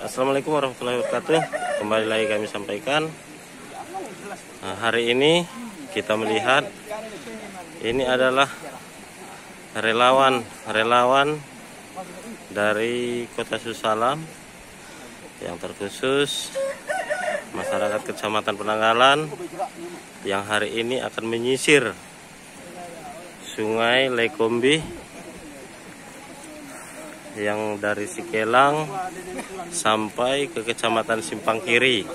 Assalamualaikum warahmatullahi wabarakatuh. Kembali lagi kami sampaikan. Hari ini kita melihat ini adalah relawan dari Kota Susalam yang terkhusus masyarakat Kecamatan Penanggalan yang hari ini akan menyisir Sungai Lekombi yang dari Sikelang sampai ke Kecamatan Simpang Kiri.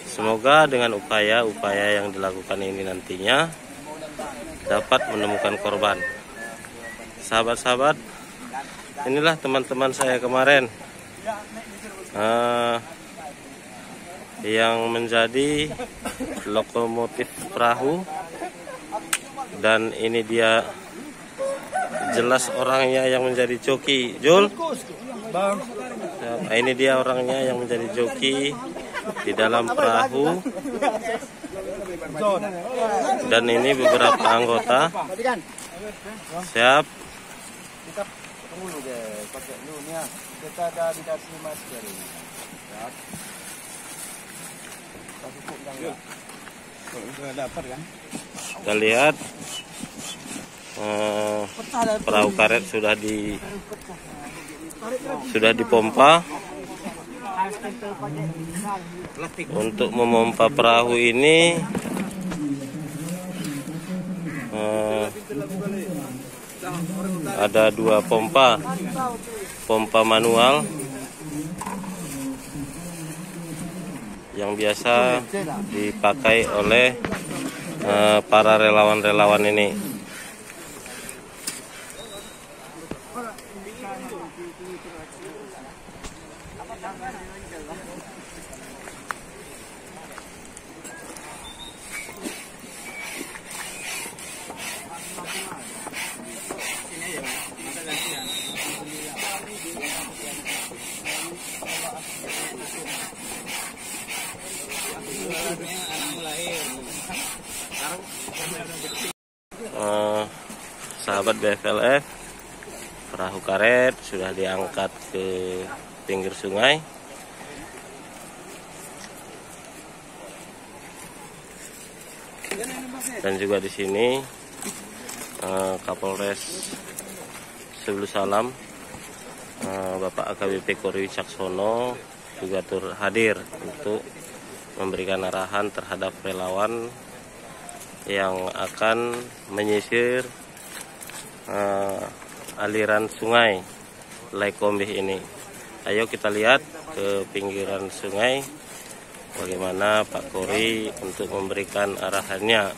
Semoga dengan upaya yang dilakukan ini nantinya dapat menemukan korban. Sahabat-sahabat, inilah teman-teman saya kemarin yang menjadi lokomotif perahu, dan ini dia jelas orangnya yang menjadi joki. Jul, nah, ini dia orangnya yang menjadi joki di dalam perahu, dan ini beberapa anggota. Siap. Kita lihat perahu karet sudah dipompa. Untuk memompa perahu ini ada dua pompa manual yang biasa dipakai oleh para relawan ini. Sahabat BFLF, perahu karet sudah diangkat ke pinggir sungai. Dan juga di sini Kapolres Susalam, Bapak AKBP Kori Wicaksono juga turut hadir untuk memberikan arahan terhadap relawan yang akan menyisir aliran sungai Lekombi ini. Ayo kita lihat ke pinggiran sungai bagaimana Pak Kori untuk memberikan arahannya.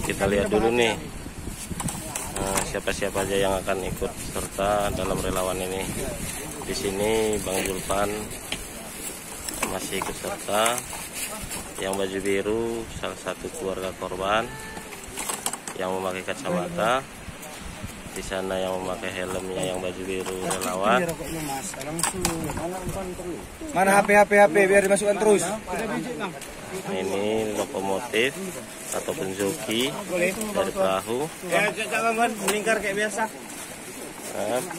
Kita lihat dulu nih siapa-siapa aja yang akan ikut serta dalam relawan ini. Di sini Bang Julpan masih ikut serta. Yang baju biru salah satu keluarga korban yang memakai kacamata. Di sana yang memakai helmnya yang baju biru relawan. Mana HP biar dimasukkan terus. Ini lokomotif ataupun joki dari perahu. Jangan melingkar kayak biasa.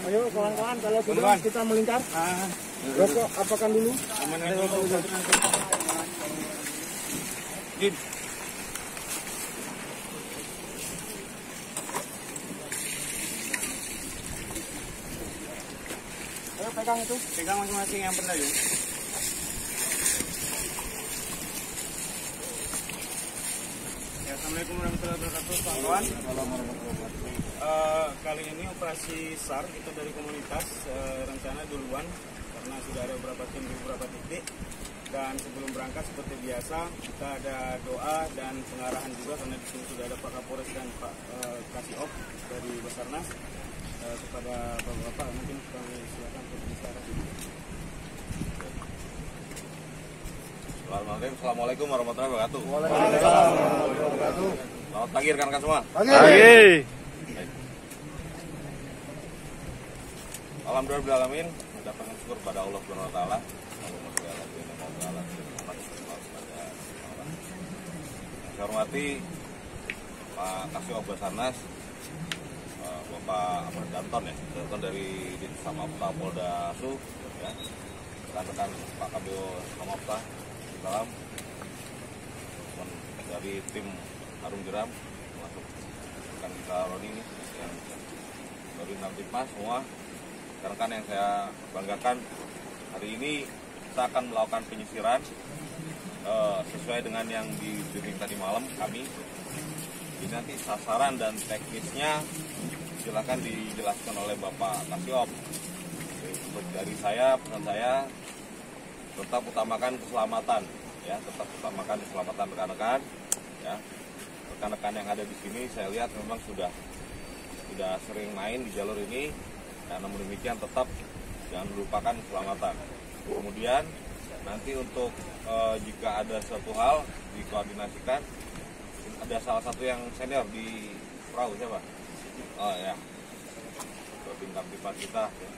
Ayo kawan-kawan, kalau sudah kita melingkar, rokok apakan dulu. Ayo pegang itu, pegang masing-masing yang pernah yuk. Assalamualaikum warahmatullahi wabarakatuh, kawan. Kali ini operasi SAR itu dari komunitas rencana duluan karena sudah ada beberapa tim di beberapa titik. Dan sebelum berangkat seperti biasa kita ada doa dan pengarahan juga karena di sini sudah ada Pak Kapolres dan Pak Kasiop dari Basarnas. Kepada bapak-bapak mungkin kami silakan untuk bicara. Assalamualaikum warahmatullahi wabarakatuh. Waalaikumsalam warahmatullahi wabarakatuh. Selamat pagi rekan-rekan semua. Pagi. Alhamdulillahirobbilalamin, mengucapkan syukur pada Allah Subhanahu wa taala. Saya hormati Pak Kasiop Basarnas, Bapak Danton ya, Danton dari Samapta Polda Su ya, rekan-rekan Pak Kabio Samapta dalam dari tim Harum Jeram masuk rekan kita Roni ini yang dari Namtipmas semua rekan-rekan yang saya banggakan. Hari ini kita akan melakukan penyisiran sesuai dengan yang di briefing tadi malam kami. Ini nanti sasaran dan teknisnya silakan dijelaskan oleh Bapak Kasiop. Untuk dari saya, pesan saya tetap utamakan keselamatan, ya, tetap utamakan keselamatan rekan-rekan, ya. Rekan-rekan yang ada di sini saya lihat memang sudah sering main di jalur ini, dan namun demikian tetap jangan lupakan keselamatan. Kemudian nanti untuk jika ada suatu hal dikoordinasikan. Ada salah satu yang senior di perahu siapa? Oh ya, bintang pipa kita ya,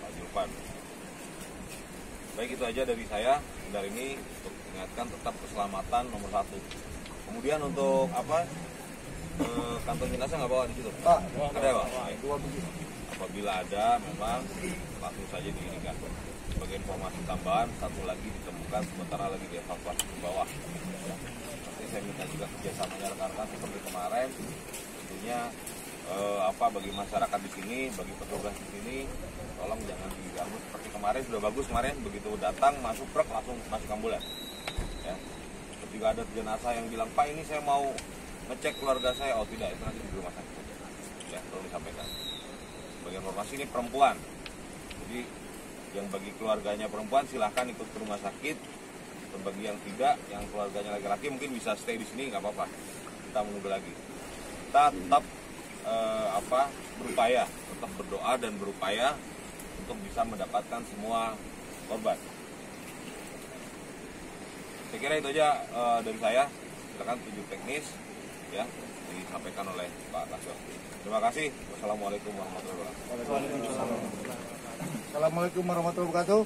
Pak Julpan. Baik, itu aja dari saya. Dari ini untuk ingatkan tetap keselamatan nomor 1. Kemudian untuk apa? Kantong jenazah nggak bawa di situ? Ada ya, Pak? Apabila ada, memang langsung saja diinikan. Sebagai informasi tambahan, satu lagi ditemukan sementara lagi dievakuasi ke bawah. Ya. Nanti saya minta juga kerjasamanya rekan-rekan seperti kemarin. Tentunya bagi masyarakat di sini, bagi petugas di sini, tolong jangan diganggu seperti kemarin. Sudah bagus kemarin, begitu datang masuk truk langsung masuk ambulans. Ya. Ketika ada jenazah yang bilang, Pak ini saya mau ngecek keluarga saya, oh tidak, itu nanti di rumah sakit. Ya, perlu disampaikan. Sebagai informasi ini perempuan, jadi yang bagi keluarganya perempuan silahkan ikut ke rumah sakit. Dan bagi yang tidak, yang keluarganya laki-laki mungkin bisa stay di sini, nggak apa-apa. Kita menunggu lagi. Kita tetap berupaya, tetap berdoa dan berupaya untuk bisa mendapatkan semua korban. Saya kira itu aja dari saya. Silakan tujuh teknis ya disampaikan oleh Pak Kasio. Terima kasih. Wassalamualaikum warahmatullahi wabarakatuh. Assalamualaikum warahmatullahi wabarakatuh.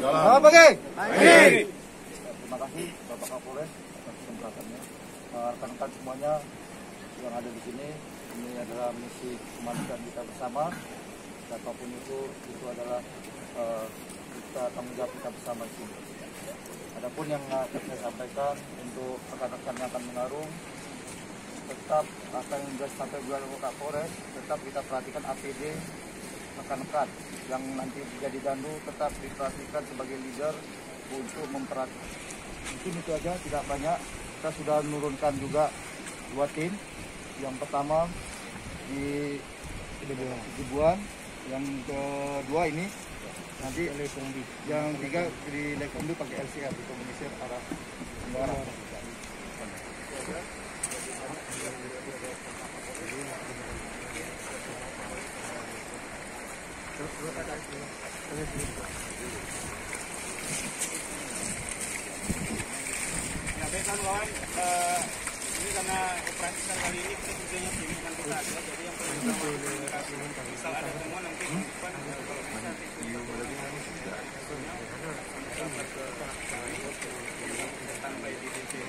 Selamat pagi. Terima kasih Bapak Kapolres atas kesempatannya. Rekan-rekan semuanya yang ada di sini, ini adalah misi kemanusiaan kita bersama. Apapun itu adalah kita tanggung jawab kita bersama di sini. Adapun yang akan saya sampaikan untuk rekan-rekan yang akan mengarung, tetap apa yang sudah sampai bulan Kapolres, tetap kita perhatikan APD rekan-rekan yang nanti jadi gandu, tetap diperhatikan sebagai leader untuk memperhatikan. Mungkin itu aja, tidak banyak. Kita sudah menurunkan juga 2 tim. Yang pertama di Jibuan, yang kedua ini nanti yang 3 di Lekombi pakai LCR dikomunisir arah Tenggara. Ya, baik kawan-kawan, ini karena operasi kali ini kita tujuannya sini dengan kita aja, jadi yang perlu kita komunikasi. Misal ada temuan nanti kalau bisa standby di sini.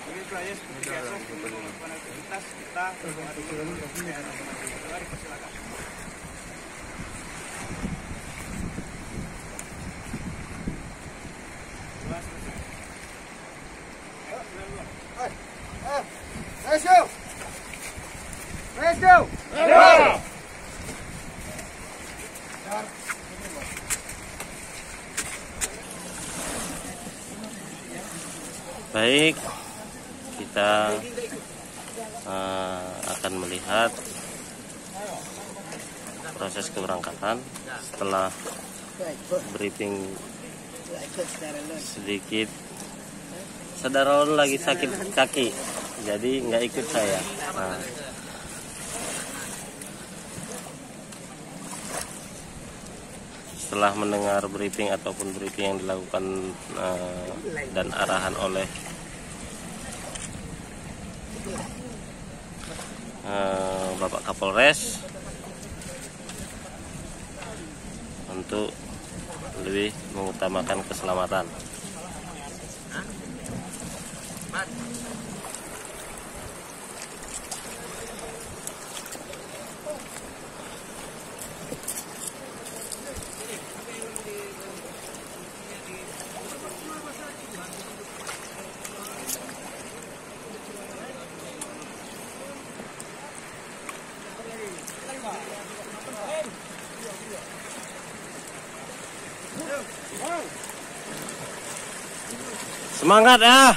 Ini saya seperti biasa untuk melakukan aktivitas kita berdoa dulu. Dipersilakan. Let's go. Baik, kita akan melihat proses keberangkatan setelah briefing sedikit. Saudara lagi sakit kaki, jadi nggak ikut saya. Nah, setelah mendengar briefing ataupun briefing yang dilakukan dan arahan oleh Bapak Kapolres untuk lebih mengutamakan keselamatan. Semangat ya.